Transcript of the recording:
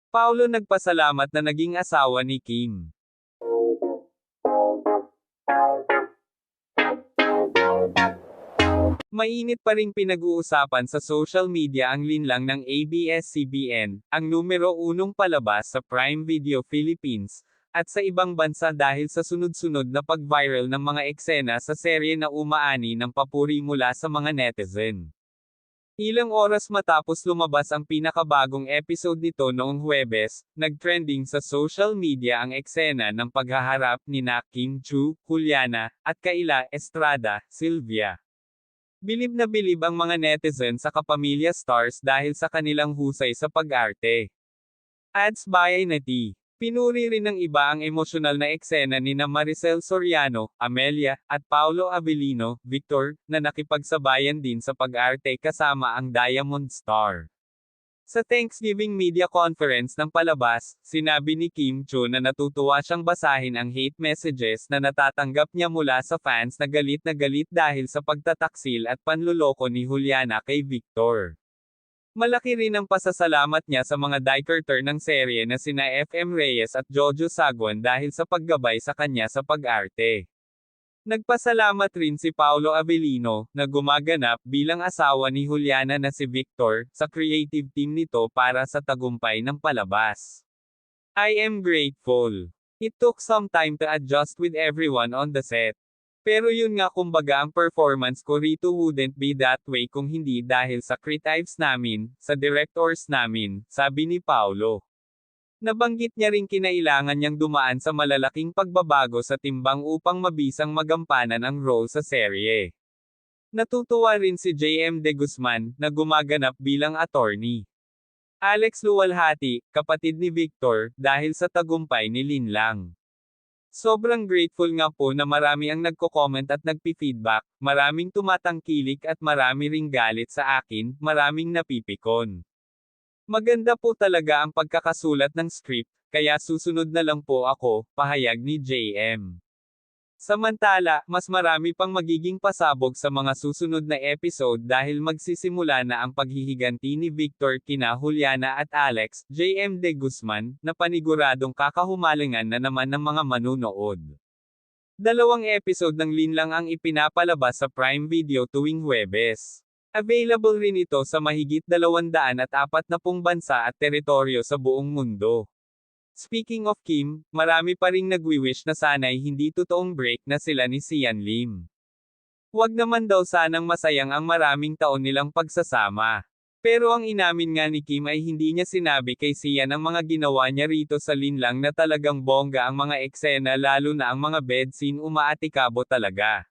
Paolo nagpasalamat na naging asawa ni Kim. Mainit pa ring pinag-uusapan sa social media ang linlang ng ABS-CBN, ang numero 1 palabas sa Prime Video Philippines, at sa ibang bansa dahil sa sunod-sunod na pag-viral ng mga eksena sa serye na umaani ng papuri mula sa mga netizen. Ilang oras matapos lumabas ang pinakabagong episode nito noong Huwebes, nag-trending sa social media ang eksena ng paghaharap nina Kim Chu, Juliana, at Kayla Estrada, Sylvia. Bilib na bilib ang mga netizen sa kapamilya stars dahil sa kanilang husay sa pag-arte. Ads by Nati. Pinuri rin ng iba ang emosyonal na eksena nina Maricel Soriano, Amelia, at Paolo Avellino, Victor, na nakipagsabayan din sa pag-arte kasama ang Diamond Star. Sa Thanksgiving media conference ng palabas, sinabi ni Kim Chu na natutuwa siyang basahin ang hate messages na natatanggap niya mula sa fans na galit dahil sa pagtataksil at panluloko ni Juliana kay Victor. Malaki rin ang pasasalamat niya sa mga director ng serye na sina FM Reyes at Jojo Sagwan dahil sa paggabay sa kanya sa pag-arte. Nagpasalamat rin si Paolo Avellino, na gumaganap bilang asawa ni Juliana na si Victor, sa creative team nito para sa tagumpay ng palabas. I am grateful. It took some time to adjust with everyone on the set. Pero yun nga kumbaga ang performance ko rito wouldn't be that way kung hindi dahil sa creatives namin, sa directors namin, sabi ni Paolo. Nabanggit niya ring kinailangan niyang dumaan sa malalaking pagbabago sa timbang upang mabisang magampanan ang role sa serye. Natutuwa rin si JM De Guzman, na gumaganap bilang attorney. Alex Luwalhati, kapatid ni Victor, dahil sa tagumpay ni Linlang. Sobrang grateful nga po na marami ang nagko-comment at nagpi-feedback, maraming tumatangkilik at marami ring galit sa akin, maraming napipikon. Maganda po talaga ang pagkakasulat ng script, kaya susunod na lang po ako, pahayag ni JM. Samantala, mas marami pang magiging pasabog sa mga susunod na episode dahil magsisimula na ang paghihiganti ni Victor kina Juliana at Alex, JM De Guzman, na paniguradong kakahumalingan na naman ng mga manunood. 2 episode ng Linlang ang ipinapalabas sa Prime Video tuwing Huwebes. Available rin ito sa mahigit 240 bansa at teritoryo sa buong mundo. Speaking of Kim, marami pa ring nagwi-wish na sana'y hindi totoong break na sila ni Sian Lim. Huwag naman daw sanang masayang ang maraming taon nilang pagsasama. Pero ang inamin nga ni Kim ay hindi niya sinabi kay Sian ang mga ginawa niya rito sa Linlang na talagang bongga ang mga eksena lalo na ang mga bed scene umaatikabo talaga.